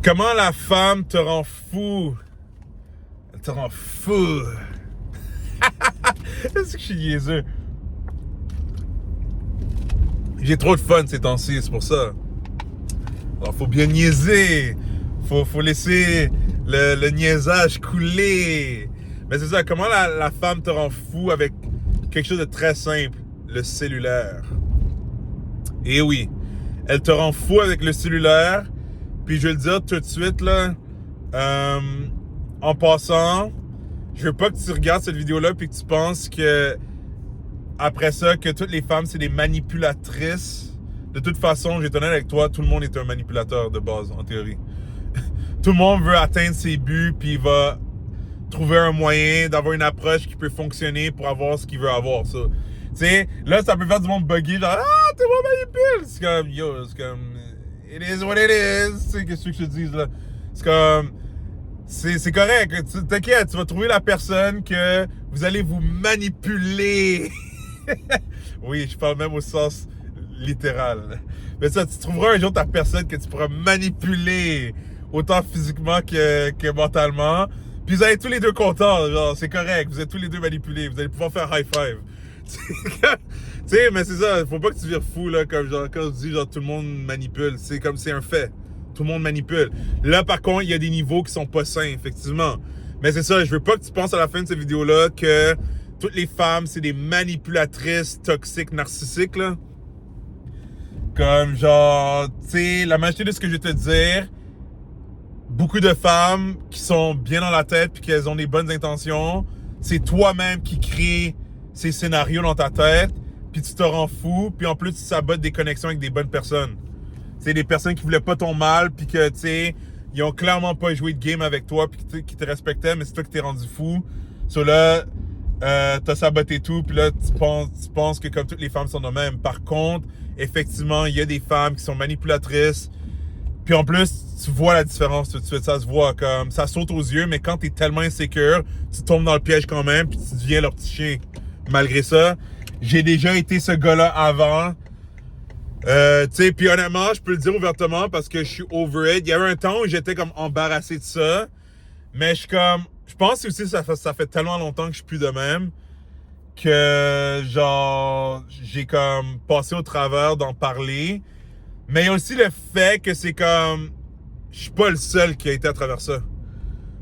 Comment la femme te rend fou? Elle te rend fou. Est-ce que je suis niaiseux? J'ai trop de fun ces temps-ci, c'est pour ça. Alors, faut bien niaiser. Faut laisser le niaisage couler. Mais c'est ça, comment la femme te rend fou avec quelque chose de très simple, le cellulaire. Et oui, elle te rend fou avec le cellulaire. Puis je vais le dire tout de suite, là, en passant, je veux pas que tu regardes cette vidéo-là puis que tu penses que, après ça, que toutes les femmes, c'est des manipulatrices. De toute façon, je vais être honnête avec toi, tout le monde est un manipulateur de base, en théorie. Tout le monde veut atteindre ses buts puis il va trouver un moyen d'avoir une approche qui peut fonctionner pour avoir ce qu'il veut avoir, ça. Tu sais, là, ça peut faire du monde buggy, genre, ah, t'es mon manipule! C'est comme, yo, c'est comme, it is what it is. Tu sais, qu'est-ce que je te dis, là? C'est comme, c'est correct. T'inquiète, tu vas trouver la personne que vous allez vous manipuler. Oui, je parle même au sens littéral. Mais ça, tu trouveras un jour ta personne que tu pourras manipuler, autant physiquement que mentalement. Puis vous allez tous les deux contents, genre, c'est correct, vous êtes tous les deux manipulés, vous allez pouvoir faire high five. Tu sais, mais c'est ça, faut pas que tu vires fou, là, comme genre, quand je dis, genre, tout le monde manipule, c'est comme, c'est un fait. Tout le monde manipule. Là, par contre, il y a des niveaux qui sont pas sains, effectivement. Mais c'est ça, je veux pas que tu penses à la fin de cette vidéo-là que toutes les femmes, c'est des manipulatrices toxiques, narcissiques, là. Comme, genre, tu sais, la majorité de ce que je vais te dire, beaucoup de femmes qui sont bien dans la tête puis qu'elles ont des bonnes intentions, c'est toi-même qui crée ces scénarios dans ta tête, puis tu te rends fou, puis en plus tu sabotes des connexions avec des bonnes personnes. C'est des personnes qui voulaient pas ton mal, puis que, tu sais, ils ont clairement pas joué de game avec toi, puis qui te respectaient, mais c'est toi qui t'es rendu fou. So là, t'as saboté tout, puis là, tu penses que comme toutes les femmes sont de même. Par contre, effectivement, il y a des femmes qui sont manipulatrices, puis en plus, tu vois la différence tout de suite. Ça se voit comme, ça saute aux yeux, mais quand t'es tellement insécure, tu tombes dans le piège quand même, puis tu deviens leur petit chien. Malgré ça, j'ai déjà été ce gars-là avant. Tu sais, puis honnêtement, je peux le dire ouvertement parce que je suis over it. Il y avait un temps où j'étais comme embarrassé de ça, mais je pense aussi que ça fait tellement longtemps que je suis plus de même que, genre, j'ai comme passé au travers d'en parler. Mais il y a aussi le fait que c'est comme, je suis pas le seul qui a été à travers ça.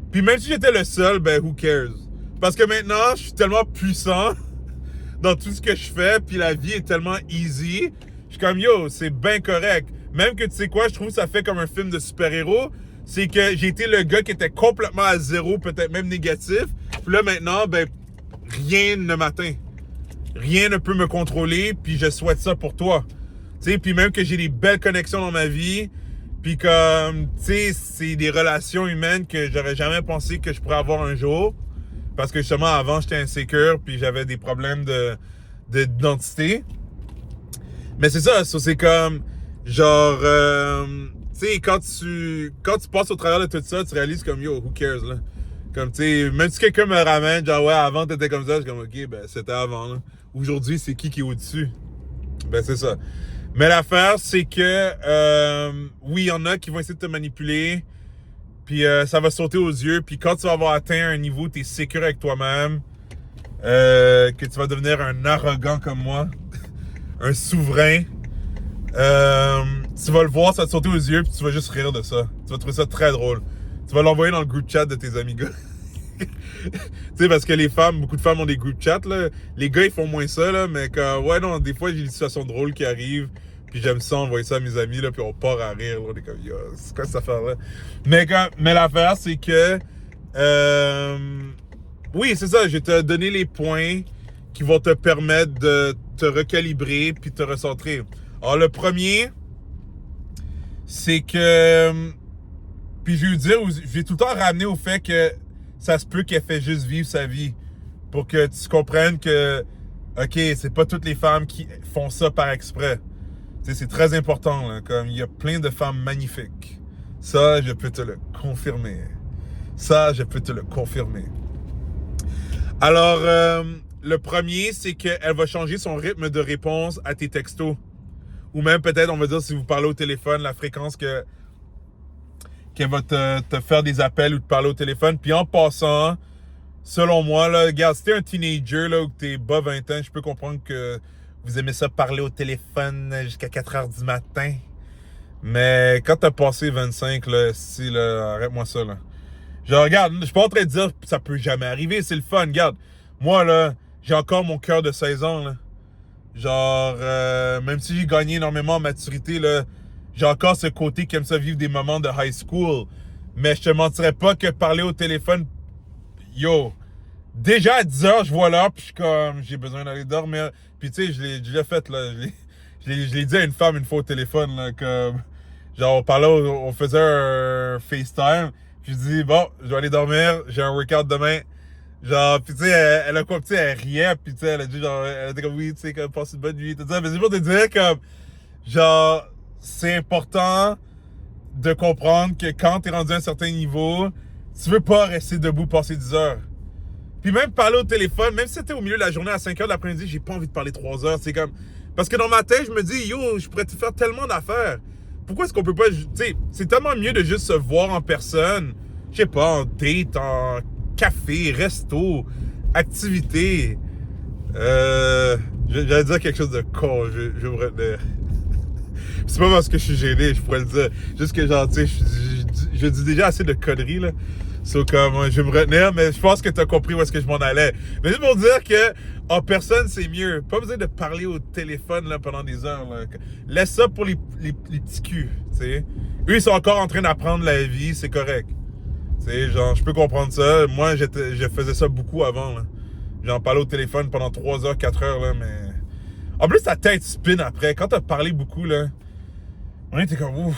Puis même si j'étais le seul, ben who cares? Parce que maintenant, je suis tellement puissant dans tout ce que je fais, puis la vie est tellement easy. Je suis comme, yo, c'est bien correct. Même que, tu sais quoi, je trouve que ça fait comme un film de super-héros. C'est que j'ai été le gars qui était complètement à zéro, peut-être même négatif. Puis là, maintenant, ben, rien ne m'atteint. Rien ne peut me contrôler, puis je souhaite ça pour toi. Tu sais, puis même que j'ai des belles connexions dans ma vie, puis comme, tu sais, c'est des relations humaines que j'aurais jamais pensé que je pourrais avoir un jour. Parce que justement, avant, j'étais insécure, puis j'avais des problèmes d'identité. Mais c'est ça, c'est comme, genre, tu sais, quand tu passes au travers de tout ça, tu réalises comme, yo, who cares, là. Comme, tu sais, même si quelqu'un me ramène, genre, ouais, avant, t'étais comme ça, je suis comme, ok, ben, c'était avant, là. Aujourd'hui, c'est qui est au-dessus? Ben, c'est ça. Mais l'affaire, c'est que, oui, il y en a qui vont essayer de te manipuler, puis ça va sauter aux yeux, puis quand tu vas avoir atteint un niveau où tu es sécure avec toi-même, que tu vas devenir un arrogant comme moi, un souverain, tu vas le voir, ça va te sauter aux yeux, puis tu vas juste rire de ça. Tu vas trouver ça très drôle. Tu vas l'envoyer dans le group chat de tes amis gars. Tu sais, parce que beaucoup de femmes ont des group chats, là. Les gars, ils font moins ça, là, mais ouais, non, des fois, j'ai des situations drôles qui arrivent, puis j'aime ça envoyer ça à mes amis, là, puis on part à rire, là. On est comme, yo, c'est quoi cette affaire-là? Mais l'affaire, c'est que, oui, c'est ça, je vais te donner les points qui vont te permettre de te recalibrer puis te recentrer. Alors, le premier, c'est que, puis je vais tout le temps ramener au fait que ça se peut qu'elle fait juste vivre sa vie pour que tu comprennes que, ok, c'est pas toutes les femmes qui font ça par exprès. Tu sais, c'est très important, là, comme il y a plein de femmes magnifiques. Ça, je peux te le confirmer. Ça, je peux te le confirmer. Alors, le premier, c'est qu'elle va changer son rythme de réponse à tes textos. Ou même peut-être, on va dire, si vous parlez au téléphone, la fréquence qu'elle qu'elle va te faire des appels ou te parler au téléphone. Puis en passant, selon moi, là, regarde, si t'es un teenager là, ou que t'es bas 20 ans, je peux comprendre que vous aimez ça parler au téléphone jusqu'à 4 heures du matin. Mais quand t'as passé 25, là, si, là, arrête-moi ça, là. Genre, regarde, je suis pas en train de dire que ça peut jamais arriver, c'est le fun. Regarde, moi, là, j'ai encore mon cœur de 16 ans, là. Genre, même si j'ai gagné énormément en maturité, là, j'ai encore ce côté qui aime ça vivre des moments de high school. Mais je te mentirais pas que parler au téléphone, yo, déjà à 10 heures, je vois l'heure, puis je suis comme, j'ai besoin d'aller dormir. Puis tu sais, je l'ai déjà fait, là. Je l'ai dit à une femme une fois au téléphone, là, comme, genre, on parlait, on faisait un FaceTime. Puis je dis, bon, je vais aller dormir, j'ai un workout demain. Genre, pis tu sais, elle a quoi, tu sais, elle riait, pis tu sais, elle a dit genre, elle a dit comme oui, tu sais, comme passe une bonne nuit, tout ça. Mais c'est pour te dire comme, genre, c'est important de comprendre que quand t'es rendu à un certain niveau, tu veux pas rester debout passer 10 heures. Puis même parler au téléphone, même si c'était au milieu de la journée à 5 heures de l'après-midi, j'ai pas envie de parler 3 heures. C'est comme, parce que dans ma tête, je me dis, yo, je pourrais te faire tellement d'affaires. Pourquoi est-ce qu'on peut pas, tu sais, c'est tellement mieux de juste se voir en personne, je sais pas, en date, en café, resto, activité. J'allais dire quelque chose de con, je me retenir. C'est pas parce que je suis gêné, je pourrais le dire. Juste que genre, tu sais, je dis déjà assez de conneries, là. So, comme, je vais me retenir, mais je pense que t'as compris où est-ce que je m'en allais. Mais juste pour dire que, en personne, c'est mieux. Pas besoin de parler au téléphone, là, pendant des heures, là. Laisse ça pour les petits culs, tu sais. Eux, ils sont encore en train d'apprendre la vie, c'est correct. Tu sais, genre, je peux comprendre ça. Moi, je faisais ça beaucoup avant, là. J'en parlais au téléphone pendant 3 heures, 4 heures, là, mais... En plus, ta tête spin après. Quand t'as parlé beaucoup, là, on était comme, ouf,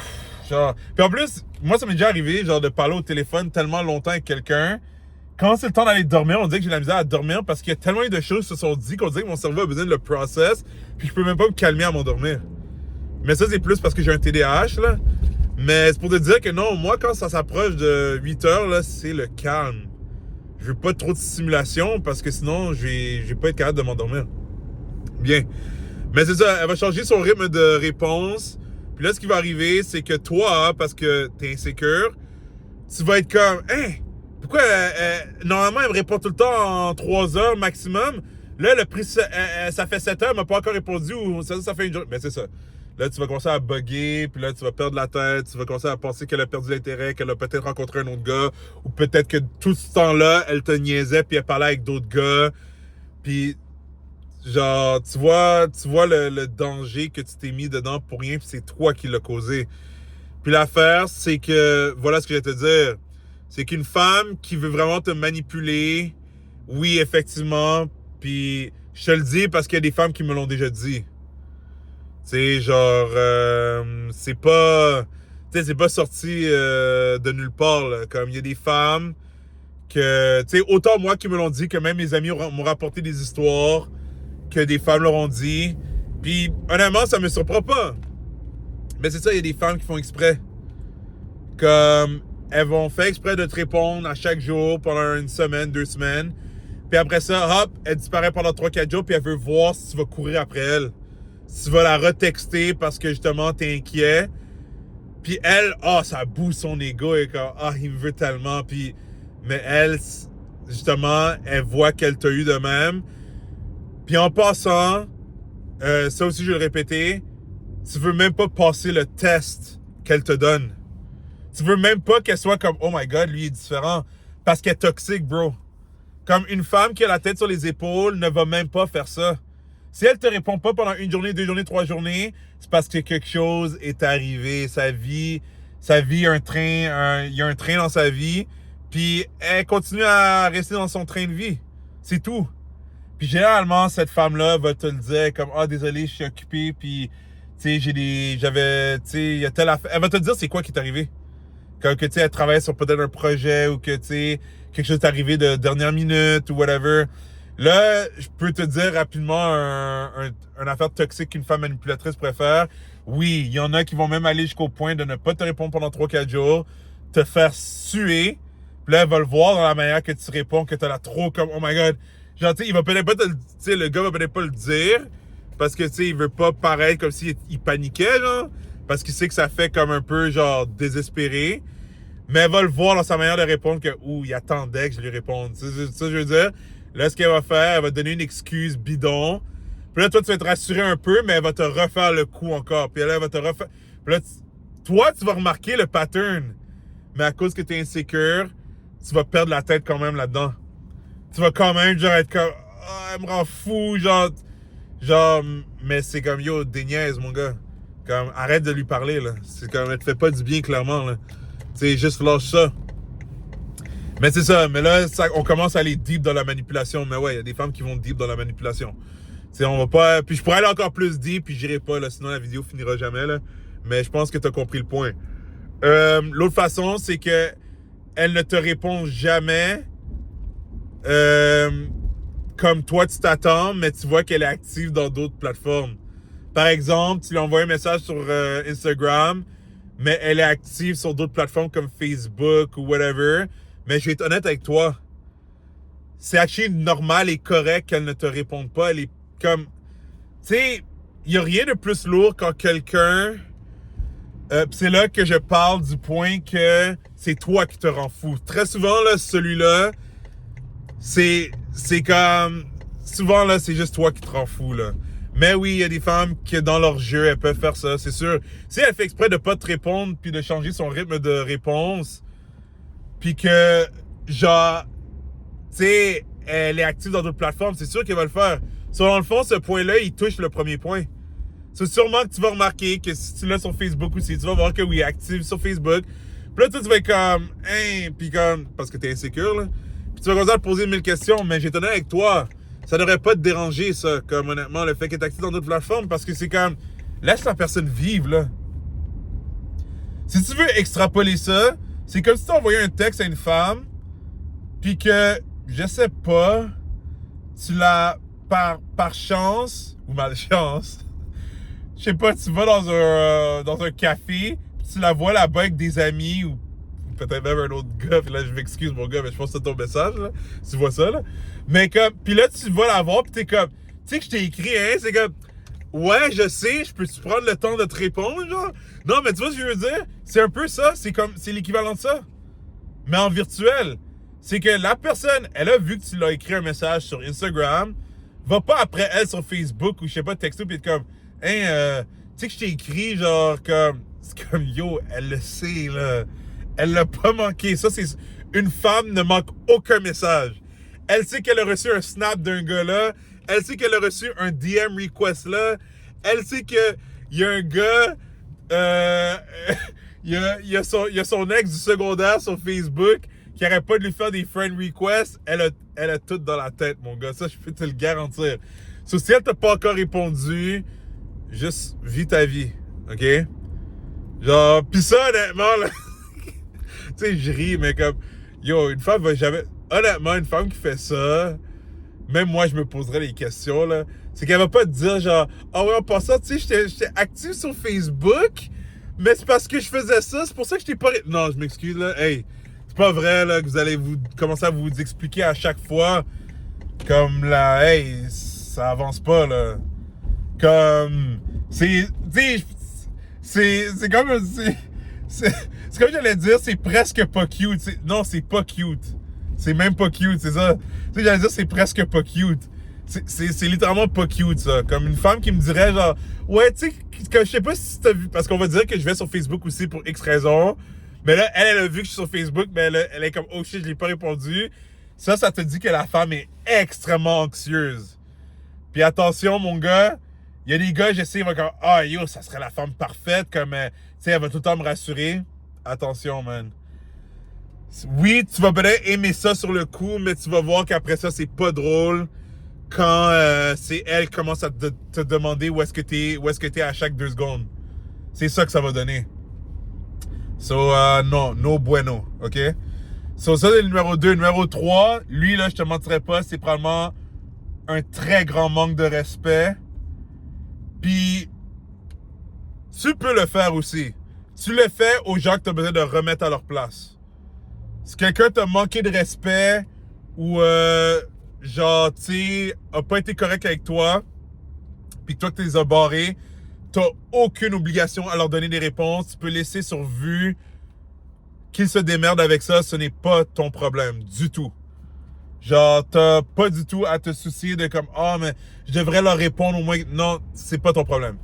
genre... Puis en plus, moi, ça m'est déjà arrivé, genre, de parler au téléphone tellement longtemps avec quelqu'un. Quand c'est le temps d'aller dormir, on dirait que j'ai de la misère à dormir parce qu'il y a tellement de choses qui se sont dites qu'on dirait que mon cerveau a besoin de le process, puis je peux même pas me calmer à m'endormir. Mais ça, c'est plus parce que j'ai un TDAH, là. Mais c'est pour te dire que non, moi, quand ça s'approche de 8 heures, là, c'est le calme. Je veux pas trop de stimulation parce que sinon, je vais pas être capable de m'endormir. Bien. Mais c'est ça, elle va changer son rythme de réponse. Puis là, ce qui va arriver, c'est que toi, parce que t'es insécure, tu vas être comme, hein, pourquoi normalement, elle me répond tout le temps en 3 heures maximum. Là, ça fait 7 heures, elle m'a pas encore répondu ou ça fait une journée. Mais c'est ça. Là, tu vas commencer à bugger, puis là, tu vas perdre la tête, tu vas commencer à penser qu'elle a perdu l'intérêt, qu'elle a peut-être rencontré un autre gars, ou peut-être que tout ce temps-là, elle te niaisait, puis elle parlait avec d'autres gars. Puis, genre, tu vois le danger que tu t'es mis dedans pour rien, puis c'est toi qui l'as causé. Puis l'affaire, c'est que, voilà ce que je vais te dire, c'est qu'une femme qui veut vraiment te manipuler, oui, effectivement, puis je te le dis parce qu'il y a des femmes qui me l'ont déjà dit. Tu sais, genre, c'est pas... Tu sais, c'est pas sorti de nulle part, là. Comme, il y a des femmes que... Tu sais, autant moi qui me l'ont dit que même mes amis m'ont rapporté des histoires que des femmes leur ont dit. Puis, honnêtement, ça me surprend pas. Mais c'est ça, il y a des femmes qui font exprès. Comme, elles vont faire exprès de te répondre à chaque jour pendant une semaine, 2 semaines. Puis après ça, hop, elle disparaît pendant 3-4 jours, puis elle veut voir si tu vas courir après elle. Si tu vas la retexter parce que justement t'es inquiet. Puis elle, ça booste son ego et comme, il me veut tellement. Puis, mais elle, justement, elle voit qu'elle t'a eu de même. Puis en passant, ça aussi je vais le répéter, tu veux même pas passer le test qu'elle te donne. Tu veux même pas qu'elle soit comme, oh my god, lui il est différent. Parce qu'elle est toxique, bro. Comme une femme qui a la tête sur les épaules ne va même pas faire ça. Si elle te répond pas pendant 1 journée, 2 journées, 3 journées, c'est parce que quelque chose est arrivé. Sa vie, il y a un train dans sa vie. Puis elle continue à rester dans son train de vie. C'est tout. Puis généralement, cette femme-là va te le dire comme, désolé, je suis occupée, puis, tu sais, il y a telle affaire. Elle va te dire c'est quoi qui est arrivé. Comme que, tu sais, elle travaille sur peut-être un projet ou que, tu sais, quelque chose est arrivé de dernière minute ou whatever. Là, je peux te dire rapidement une affaire toxique qu'une femme manipulatrice pourrait faire. Oui, il y en a qui vont même aller jusqu'au point de ne pas te répondre pendant 3-4 jours, te faire suer. Puis là, elle va le voir dans la manière que tu réponds, que t'as la trop comme, oh my god. Genre, tu sais, il va peut-être pas te le... Tu sais, le gars va peut-être pas le dire, parce que, tu sais, il veut pas paraître comme s'il paniquait, genre, parce qu'il sait que ça fait comme un peu, genre, désespéré. Mais elle va le voir dans sa manière de répondre que, il attendait que je lui réponde. C'est ça que je veux dire. Là, ce qu'elle va faire, elle va donner une excuse bidon. Puis là, toi, tu vas te rassurer un peu, mais elle va te refaire le coup encore. Puis là, elle va te refaire... Puis là, toi, tu vas remarquer le pattern. Mais à cause que tu es insécure, tu vas perdre la tête quand même là-dedans. Tu vas quand même, genre, être comme... Ah, elle me rend fou, genre... Mais c'est comme, yo, déniaise, mon gars. Comme, arrête de lui parler, là. C'est comme, elle te fait pas du bien, clairement, là. Tu sais, juste lâche ça. Mais c'est ça. Mais là, on commence à aller deep dans la manipulation. Mais ouais, il y a des femmes qui vont deep dans la manipulation. Tu sais, on va pas... Puis je pourrais aller encore plus deep, puis j'irai pas, là. Sinon, la vidéo finira jamais, là. Mais je pense que tu as compris le point. L'autre façon, c'est que elle ne te répond jamais comme toi tu t'attends, mais tu vois qu'elle est active dans d'autres plateformes. Par exemple, tu lui envoies un message sur Instagram, mais elle est active sur d'autres plateformes comme Facebook ou whatever. Mais je vais être honnête avec toi. C'est actually normal et correct qu'elle ne te réponde pas. Elle est comme... Tu sais, il n'y a rien de plus lourd quand quelqu'un... c'est là que je parle du point que c'est toi qui te rends fou. Très souvent, là, celui-là, c'est comme... Souvent, là, c'est juste toi qui te rends fou, là. Mais oui, il y a des femmes qui, dans leur jeu, elles peuvent faire ça, c'est sûr. Si elle fait exprès de pas te répondre puis de changer son rythme de réponse, puis que, genre, tu sais, elle est active dans d'autres plateformes, c'est sûr qu'elle va le faire. Sur le fond, ce point-là, il touche le premier point. C'est sûrement que tu vas remarquer que si tu l'as sur Facebook aussi, tu vas voir que oui, elle est active sur Facebook. Puis là, toi, tu vas être comme, hein, puis comme, parce que t'es insécure, là. Puis tu vas commencer à te poser 1000 questions, mais j'ai étonné avec toi. Ça devrait pas te déranger, ça, comme honnêtement, le fait qu'elle est active dans d'autres plateformes, parce que c'est comme, laisse la personne vivre, là. Si tu veux extrapoler ça, c'est comme si tu envoyais un texte à une femme, puis que, je sais pas, tu l'as, par chance, ou malchance, je sais pas, tu vas dans un café, puis tu la vois là-bas avec des amis, ou peut-être même un autre gars, puis là, je m'excuse, mon gars, mais je pense que c'est ton message, là. Tu vois ça, là. Mais comme, puis là, tu vas la voir, puis t'es comme, tu sais que je t'ai écrit, hein, c'est comme, ouais, je sais, je peux-tu prendre le temps de te répondre, genre? Non, mais tu vois ce que je veux dire? C'est un peu ça, c'est comme, c'est l'équivalent de ça. Mais en virtuel. C'est que la personne, elle a vu que tu l'as écrit un message sur Instagram, va pas après elle sur Facebook, ou je sais pas, texto, puis être comme, hein, tu sais que je t'ai écrit, genre, comme, c'est comme, yo, elle le sait, là. Elle l'a pas manqué. Ça, c'est... Une femme ne manque aucun message. Elle sait qu'elle a reçu un snap d'un gars là. Elle sait qu'elle a reçu un DM request là. Elle sait que il y a un gars... il y a son ex du secondaire sur Facebook qui arrête pas de lui faire des friend requests. Elle a tout dans la tête, mon gars. Ça, je peux te le garantir. So, si elle t'a pas encore répondu, juste vis ta vie. OK? Genre, pis ça, honnêtement, là... Tu sais, je ris, mais comme, yo, une femme va jamais... Honnêtement, une femme qui fait ça, même moi, je me poserais les questions, là. C'est qu'elle va pas te dire, genre, ah ouais, en passant, tu sais, j'étais actif sur Facebook, mais c'est parce que je faisais ça, c'est pour ça que je t'ai pas... Non, je m'excuse, là. Hey, c'est pas vrai, là, que vous allez commencer à vous expliquer à chaque fois, comme, là, hey, ça avance pas, là. Comme, c'est... Tu sais, c'est comme... C'est comme j'allais dire, c'est presque pas cute. Non, c'est pas cute. C'est même pas cute, c'est ça. Tu sais, j'allais dire, c'est presque pas cute. C'est littéralement pas cute, ça. Comme une femme qui me dirait, genre, ouais, tu sais, je sais pas si t'as vu, parce qu'on va dire que je vais sur Facebook aussi pour X raisons. Mais là, elle a vu que je suis sur Facebook, mais elle est comme, oh shit, je l'ai pas répondu. Ça te dit que la femme est extrêmement anxieuse. Puis attention, mon gars, il y a des gars, j'essaie, ils vont comme, ah, yo, ça serait la femme parfaite, comme, tu sais, elle va tout le temps me rassurer. Attention, man. Oui, tu vas peut-être aimer ça sur le coup, mais tu vas voir qu'après ça, c'est pas drôle quand c'est elle qui commence à te demander où est-ce que t'es à chaque 2 secondes. C'est ça que ça va donner. So, non, no bueno, OK? So, ça, c'est le numéro 2. Numéro 3, lui, là, je te mentirais pas, c'est probablement un très grand manque de respect. Puis, tu peux le faire aussi. Tu le fais aux gens que tu as besoin de remettre à leur place. Si quelqu'un t'a manqué de respect ou, genre, tu sais, a pas été correct avec toi, puis toi, tu les as barrés, t'as aucune obligation à leur donner des réponses. Tu peux laisser sur vue qu'il se démerde avec ça, ce n'est pas ton problème du tout. Genre, t'as pas du tout à te soucier de comme, ah, mais je devrais leur répondre au moins. Non, c'est pas ton problème.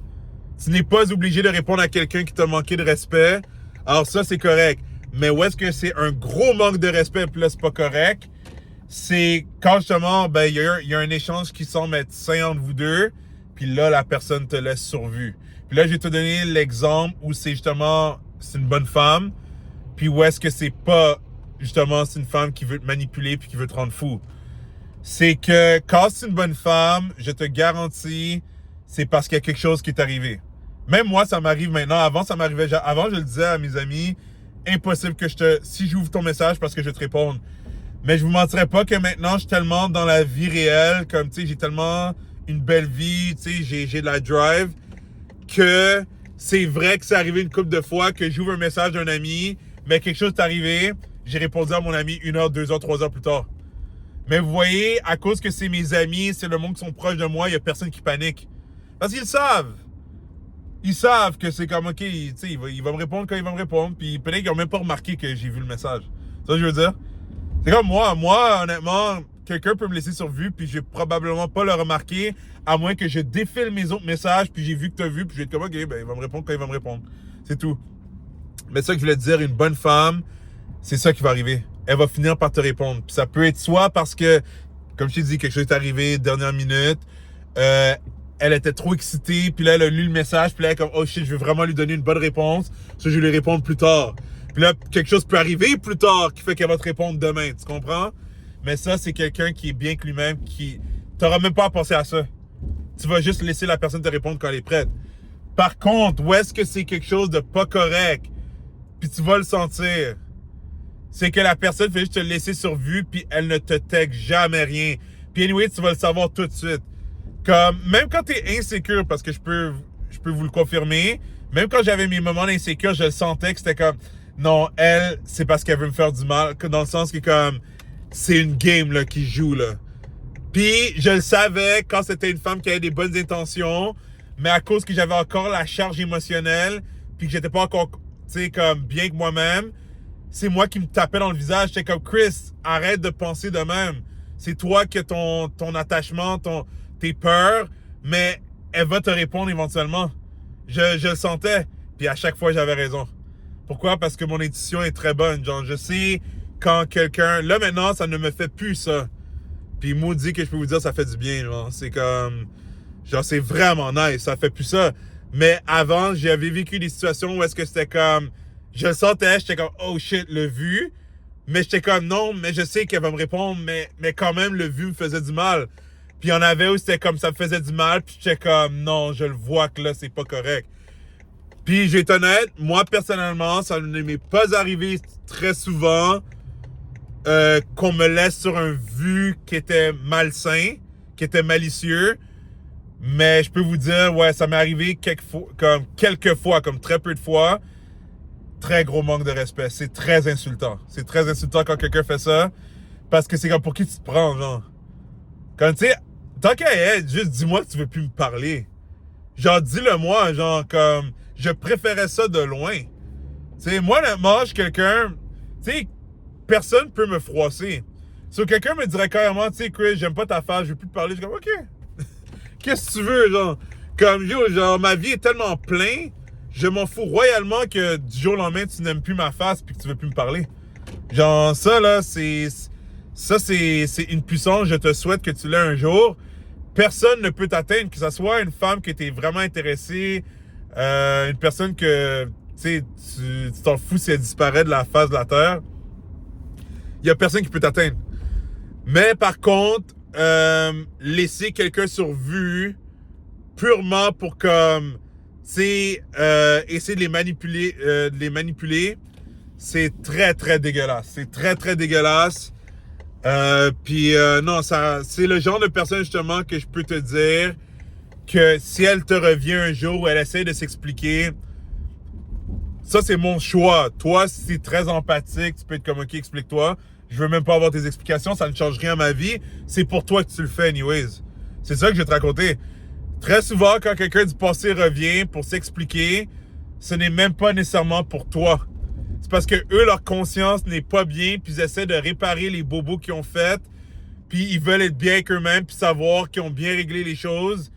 Tu n'es pas obligé de répondre à quelqu'un qui t'a manqué de respect. Alors ça, c'est correct. Mais où est-ce que c'est un gros manque de respect, puis là, c'est pas correct? C'est quand justement, ben, il y a un échange qui semble être sain entre vous deux, puis là, la personne te laisse sur vue. Puis là, je vais te donner l'exemple où c'est justement, c'est une bonne femme, puis où est-ce que c'est pas, justement, c'est une femme qui veut te manipuler puis qui veut te rendre fou. C'est que quand c'est une bonne femme, je te garantis, c'est parce qu'il y a quelque chose qui est arrivé. Même moi, ça m'arrive maintenant. Avant, ça m'arrivait. Avant, je le disais à mes amis, impossible que si j'ouvre ton message parce que je te réponde. Mais je vous mentirais pas que maintenant, je suis tellement dans la vie réelle, comme, tu sais, j'ai tellement une belle vie, tu sais, j'ai de la drive, que c'est vrai que c'est arrivé une couple de fois que j'ouvre un message d'un ami, mais quelque chose est arrivé, j'ai répondu à mon ami 1 heure, 2 heures, 3 heures plus tard. Mais vous voyez, à cause que c'est mes amis, c'est le monde qui sont proches de moi, il y a personne qui panique. Parce qu'ils savent. Ils savent que c'est comme, OK, tu sais, il va me répondre quand il va me répondre, puis peut-être qu'ils n'ont même pas remarqué que j'ai vu le message. C'est ça que je veux dire? C'est comme moi, honnêtement, quelqu'un peut me laisser sur vue, puis je vais probablement pas le remarquer, à moins que je défile mes autres messages, puis j'ai vu que tu as vu, puis je vais être comme, OK, ben, il va me répondre quand il va me répondre. C'est tout. Mais ça que je voulais te dire, une bonne femme, c'est ça qui va arriver. Elle va finir par te répondre. Puis ça peut être soit parce que, comme je t'ai dit, quelque chose est arrivé, dernière minute, elle était trop excitée, puis là, elle a lu le message, puis là, elle est comme, oh shit, je veux vraiment lui donner une bonne réponse, ça, je vais lui répondre plus tard. Puis là, quelque chose peut arriver plus tard qui fait qu'elle va te répondre demain, tu comprends? Mais ça, c'est quelqu'un qui est bien que lui-même, qui t'auras même pas à penser à ça. Tu vas juste laisser la personne te répondre quand elle est prête. Par contre, où est-ce que c'est quelque chose de pas correct, puis tu vas le sentir, c'est que la personne fait juste te laisser sur vue, puis elle ne te texte jamais rien. Puis anyway, tu vas le savoir tout de suite. Comme, même quand tu es insécure, parce que je peux vous le confirmer, même quand j'avais mes moments d'insécure, je le sentais que c'était comme, non, elle, c'est parce qu'elle veut me faire du mal, dans le sens que comme, c'est une game là, qui joue. Là. Puis, je le savais quand c'était une femme qui avait des bonnes intentions, mais à cause que j'avais encore la charge émotionnelle, puis que j'étais pas encore, tu sais, comme, bien que moi-même, c'est moi qui me tapais dans le visage. J'étais comme, Chris, arrête de penser de même. C'est toi qui as ton attachement, tes peurs, mais elle va te répondre éventuellement. Je le sentais. Puis à chaque fois, j'avais raison. Pourquoi? Parce que mon intuition est très bonne. Genre, je sais quand quelqu'un... Là, maintenant, ça ne me fait plus ça. Puis maudit que je peux vous dire, ça fait du bien. Genre, c'est comme... Genre, c'est vraiment nice. Ça fait plus ça. Mais avant, j'avais vécu des situations où est-ce que c'était comme... Je le sentais, j'étais comme, oh shit, le vu. Mais j'étais comme, non, mais je sais qu'elle va me répondre, mais quand même, le vu me faisait du mal. Puis il y en avait où c'était comme, ça me faisait du mal, puis j'étais comme, non, je le vois que là, c'est pas correct. Puis je vais être honnête, moi, personnellement, ça ne m'est pas arrivé très souvent qu'on me laisse sur un vu qui était malsain, qui était malicieux. Mais je peux vous dire, ouais, ça m'est arrivé quelques fois, comme très peu de fois. Très gros manque de respect. C'est très insultant. C'est très insultant quand quelqu'un fait ça. Parce que c'est comme pour qui tu te prends, genre. Comme, tu sais, tant qu'à être, juste dis-moi que tu veux plus me parler. Genre, dis-le moi, genre, comme, je préférais ça de loin. Tu sais, moi, honnêtement, je suis quelqu'un, tu sais, personne peut me froisser. Si quelqu'un me dirait carrément, tu sais, Chris, j'aime pas ta face, je veux plus te parler, je suis comme, OK. Qu'est-ce que tu veux, genre? Comme, yo, genre, ma vie est tellement pleine. Je m'en fous royalement que du jour au lendemain, tu n'aimes plus ma face puis que tu veux plus me parler. Genre, ça, là, c'est une puissance. Je te souhaite que tu l'aies un jour. Personne ne peut t'atteindre, que ce soit une femme que tu es vraiment intéressée, une personne que, tu sais, tu t'en fous si elle disparaît de la face de la Terre. Il n'y a personne qui peut t'atteindre. Mais par contre, laisser quelqu'un sur vue purement pour comme... c'est essayer de les manipuler, c'est très, très dégueulasse. C'est très, très dégueulasse. Puis non, c'est le genre de personne justement que je peux te dire que si elle te revient un jour où elle essaie de s'expliquer, ça c'est mon choix. Toi, si tu es très empathique, tu peux être comme, OK, explique-toi. Je veux même pas avoir tes explications, ça ne change rien à ma vie. C'est pour toi que tu le fais anyways. C'est ça que je vais te raconter. Très souvent, quand quelqu'un du passé revient pour s'expliquer, ce n'est même pas nécessairement pour toi. c'est parce que eux, leur conscience n'est pas bien, puis ils essaient de réparer les bobos qu'ils ont fait, puis ils veulent être bien avec eux-mêmes, puis savoir qu'ils ont bien réglé les choses.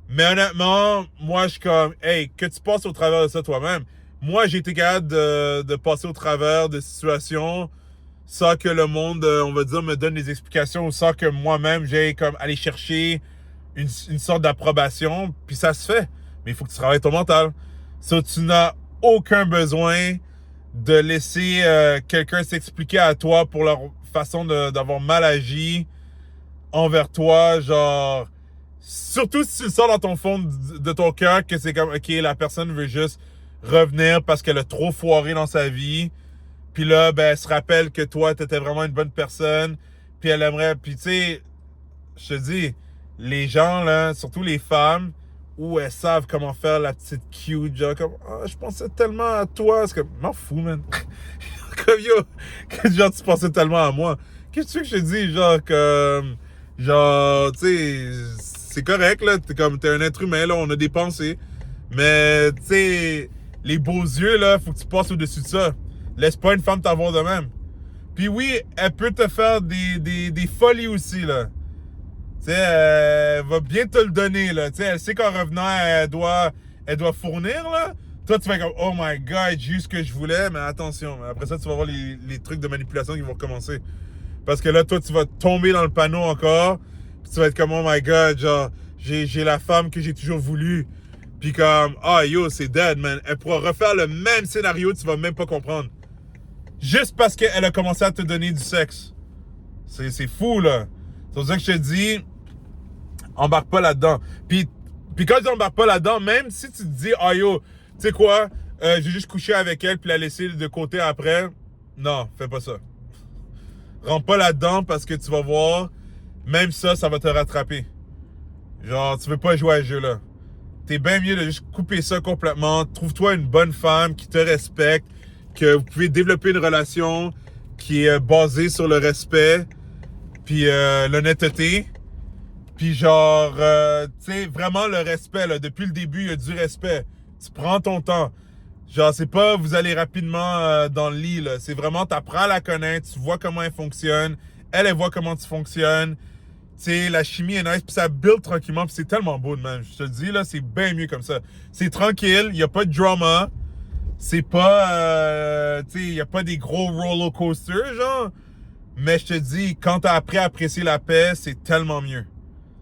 Mais honnêtement, moi, je suis comme, hey, que tu passes au travers de ça toi-même. Moi, j'ai été capable de passer au travers de situations sans que le monde, on va dire, me donne des explications ou sans que moi-même, j'aille comme aller chercher une sorte d'approbation. Puis ça se fait. Mais il faut que tu travailles ton mental. So, tu n'as aucun besoin de laisser quelqu'un s'expliquer à toi pour leur façon d'avoir mal agi envers toi. Genre, surtout si tu le sens dans ton fond de ton cœur que c'est comme, OK, la personne veut juste revenir parce qu'elle a trop foiré dans sa vie. Puis là, ben, elle se rappelle que toi, t'étais vraiment une bonne personne. Puis elle aimerait... Puis tu sais, je te dis, les gens, là, surtout les femmes, où elles savent comment faire la petite cute, genre comme, oh, je pensais tellement à toi. C'est comme, m'en fous, man. Comme, yo, que genre, tu pensais tellement à moi. Qu'est-ce que tu veux que je te dis, genre, comme... Genre, tu sais, c'est correct, là. T'es un être humain, là, on a des pensées. Mais, tu sais, les beaux yeux, là, faut que tu passes au-dessus de ça. Laisse pas une femme t'avoir de même. Puis oui, elle peut te faire des folies aussi, là. Tu sais, elle va bien te le donner, là. Tu sais, elle sait qu'en revenant, elle doit fournir, là. Toi, tu fais comme, oh my God, j'ai eu ce que je voulais, mais attention. Après ça, tu vas voir les trucs de manipulation qui vont recommencer. Parce que là, toi, tu vas tomber dans le panneau encore. Puis tu vas être comme, oh my God, genre, j'ai la femme que j'ai toujours voulu. Puis comme, ah yo, c'est dead, man. Elle pourra refaire le même scénario, tu vas même pas comprendre. Juste parce qu'elle a commencé à te donner du sexe. C'est fou, là. C'est pour ça que je te dis, embarque pas là-dedans. Puis quand tu embarques pas là-dedans, même si tu te dis, ah yo, tu sais quoi, j'ai juste couché avec elle puis la laisser de côté après. Non, fais pas ça. Rentre pas là-dedans parce que tu vas voir, même ça va te rattraper. Genre, tu veux pas jouer à ce jeu-là. T'es bien mieux de juste couper ça complètement. Trouve-toi une bonne femme qui te respecte, que vous pouvez développer une relation qui est basée sur le respect, puis l'honnêteté. Puis genre, tu sais, vraiment le respect, là. Depuis le début, il y a du respect. Tu prends ton temps. Genre, c'est pas vous allez rapidement dans le lit, là. C'est vraiment, t'apprends à la connaître, tu vois comment elle fonctionne, elle voit comment tu fonctionnes. Tu sais, la chimie est nice, puis ça build tranquillement, puis c'est tellement beau de même. Je te le dis, là, c'est bien mieux comme ça. C'est tranquille, il n'y a pas de drama. C'est pas, tu sais, il n'y a pas des gros roller coasters, genre. Mais je te dis, quand t'as appris à apprécier la paix, c'est tellement mieux.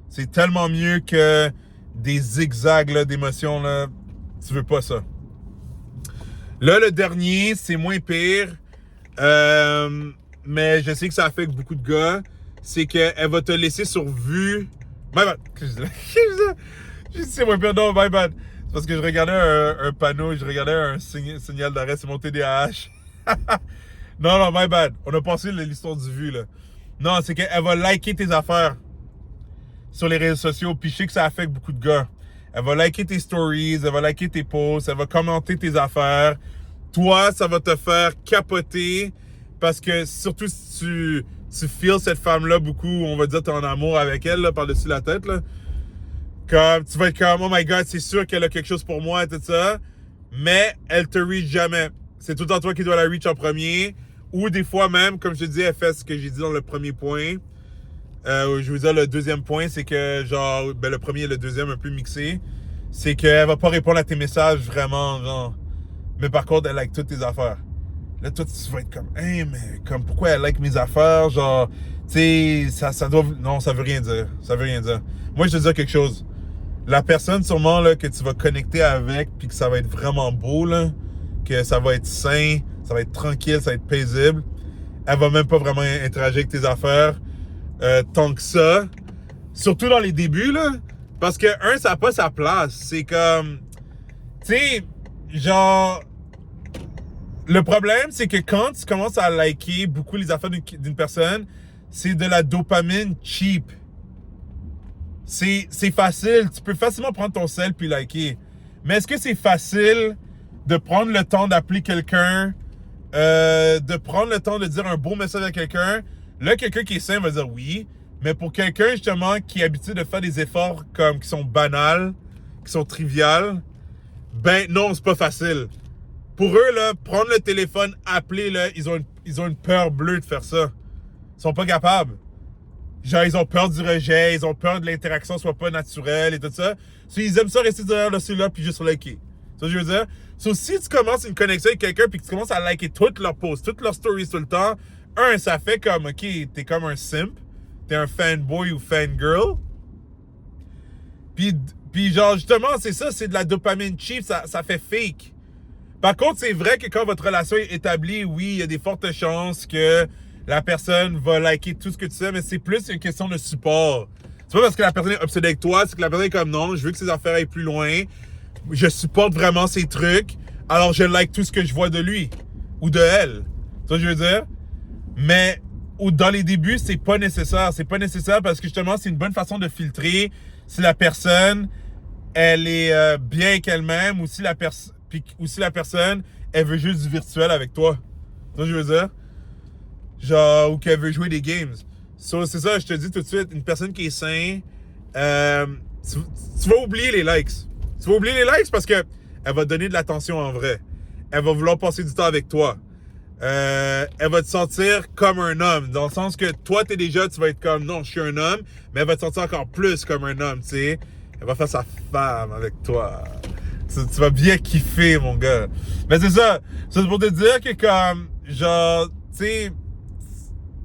C'est tellement mieux que des zigzags là, d'émotions, là. Tu veux pas ça. Là, le dernier, c'est moins pire. Mais je sais que ça affecte beaucoup de gars. C'est qu'elle va te laisser sur vue. My bad. J'ai dit c'est moins pire. Non, my bad. C'est parce que je regardais un panneau, je regardais un signal d'arrêt, c'est mon TDAH. Non, my bad. On a passé l'histoire du vu, là. Non, c'est qu'elle va liker tes affaires sur les réseaux sociaux. Puis je sais que ça affecte beaucoup de gars. Elle va liker tes stories, elle va liker tes posts, elle va commenter tes affaires. Toi, ça va te faire capoter parce que surtout si tu feels cette femme-là beaucoup, on va dire t'es en amour avec elle là, par-dessus la tête, là. Comme, tu vas être comme, oh my God, c'est sûr qu'elle a quelque chose pour moi et tout ça. Mais elle te reach jamais. C'est tout le temps toi qui dois la reach en premier. Ou des fois même, comme je te dis, elle fait ce que j'ai dit dans le premier point. Je veux dire, le deuxième point, c'est que, genre, ben, le premier et le deuxième un peu mixés, c'est qu'elle va pas répondre à tes messages vraiment, genre. Mais par contre, elle like toutes tes affaires. Là, toi, tu vas être comme, hey, mais comme, pourquoi elle like mes affaires? Genre, tu sais, ça doit. Non, ça veut rien dire. Ça veut rien dire. Moi, je te dis quelque chose. La personne, sûrement, là, que tu vas connecter avec, puis que ça va être vraiment beau, là, que ça va être sain, ça va être tranquille, ça va être paisible, elle va même pas vraiment interagir avec tes affaires. Tant que ça, surtout dans les débuts, là, parce que, ça n'a pas sa place. C'est comme, tu sais, genre, le problème, c'est que quand tu commences à liker beaucoup les affaires d'une personne, c'est de la dopamine cheap. C'est facile, tu peux facilement prendre ton sel puis liker. Mais est-ce que c'est facile de prendre le temps d'appeler quelqu'un, de prendre le temps de dire un beau message à quelqu'un? Là, quelqu'un qui est sain va dire oui, mais pour quelqu'un, justement, qui est habitué de faire des efforts qui sont banals, qui sont triviales, ben non, c'est pas facile. pour eux, là, prendre le téléphone, appeler, là, ils ont une peur bleue de faire ça. Ils sont pas capables. Genre, ils ont peur du rejet, ils ont peur de l'interaction soit pas naturelle et tout ça. So, ils aiment ça rester derrière le cellulaire puis juste liker. C'est ça que je veux dire? So, si tu commences une connexion avec quelqu'un puis que tu commences à liker toutes leurs posts, toutes leurs stories tout le temps, ça fait comme, OK, t'es comme un simp, t'es un fanboy ou fangirl. Puis genre, justement, c'est ça, c'est de la dopamine cheap, ça fait fake. Par contre, c'est vrai que quand votre relation est établie, oui, il y a des fortes chances que la personne va liker tout ce que tu sais, mais c'est plus une question de support. C'est pas parce que la personne est obsédée avec toi, c'est que la personne est comme non, je veux que ses affaires aillent plus loin, je supporte vraiment ses trucs, alors je like tout ce que je vois de lui ou de elle. C'est ça que je veux dire? Mais ou dans les débuts, c'est pas nécessaire. C'est pas nécessaire parce que justement, c'est une bonne façon de filtrer si la personne, elle est bien avec elle-même ou si la personne, elle veut juste du virtuel avec toi. C'est ça que je veux dire? Genre, ou qu'elle veut jouer des games. So, c'est ça, je te dis tout de suite, une personne qui est saine, tu vas oublier les likes. Tu vas oublier les likes parce que elle va te donner de l'attention en vrai. Elle va vouloir passer du temps avec toi. Elle va te sentir comme un homme, dans le sens que toi, tu vas être comme, non, je suis un homme, mais elle va te sentir encore plus comme un homme, tu sais. Elle va faire sa femme avec toi. Tu vas bien kiffer, mon gars. Mais c'est ça. C'est pour te dire que comme, genre, tu sais,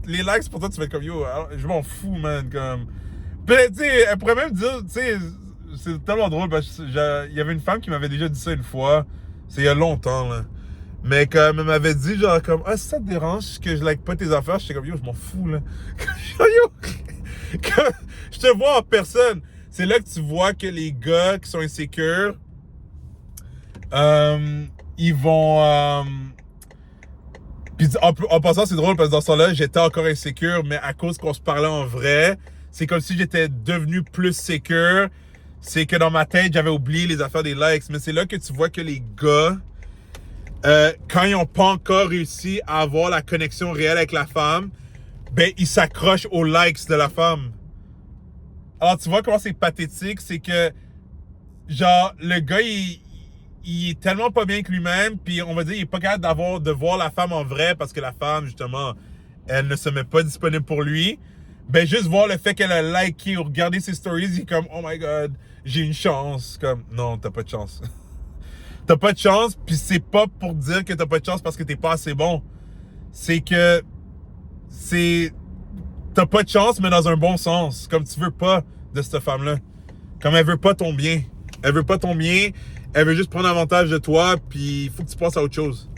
les likes pour toi, tu vas être comme, yo, je m'en fous, man, comme. Puis, tu sais, elle pourrait même dire, tu sais, c'est tellement drôle, parce que il y avait une femme qui m'avait déjà dit ça une fois, c'est il y a longtemps, là. Mais comme elle m'avait dit, genre, comme, ah, si ça te dérange que je like pas tes affaires, j'étais comme, yo, je m'en fous, là. Yo, je te vois en personne. C'est là que tu vois que les gars qui sont insécures, ils vont. Puis en passant, c'est drôle parce que dans ce temps-là, j'étais encore insécure, mais à cause qu'on se parlait en vrai, c'est comme si j'étais devenu plus sécure. C'est que dans ma tête, j'avais oublié les affaires des likes. Mais c'est là que tu vois que les gars, quand ils n'ont pas encore réussi à avoir la connexion réelle avec la femme, ben ils s'accrochent aux likes de la femme. Alors tu vois comment c'est pathétique, c'est que genre le gars il est tellement pas bien avec lui-même, puis on va dire il est pas capable de voir la femme en vrai parce que la femme justement elle ne se met pas disponible pour lui. Ben juste voir le fait qu'elle a liké ou regardé ses stories, il est comme oh my god j'ai une chance. Comme non t'as pas de chance. T'as pas de chance, puis c'est pas pour dire que t'as pas de chance parce que t'es pas assez bon. C'est que t'as pas de chance, mais dans un bon sens. Comme tu veux pas de cette femme-là. Comme elle veut pas ton bien. Elle veut pas ton bien. Elle veut juste prendre avantage de toi, puis il faut que tu passes à autre chose.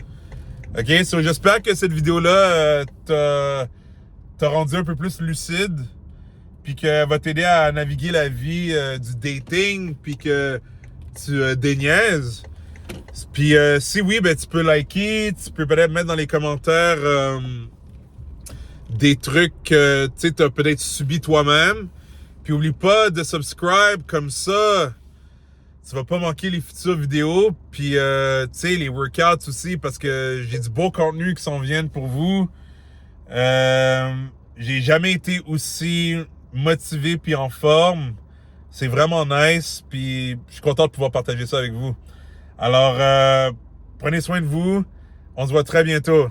OK? So, j'espère que cette vidéo-là t'a rendu un peu plus lucide, puis qu'elle va t'aider à naviguer la vie du dating, puis que tu déniaises. Puis si oui, ben tu peux liker, tu peux peut-être mettre dans les commentaires des trucs que tu as peut-être subi toi-même. Puis oublie pas de subscribe, comme ça tu vas pas manquer les futures vidéos. Puis tu sais, les workouts aussi, parce que j'ai du beau contenu qui s'en viennent pour vous. J'ai jamais été aussi motivé puis en forme. C'est vraiment nice, puis je suis content de pouvoir partager ça avec vous. Alors, prenez soin de vous. On se voit très bientôt.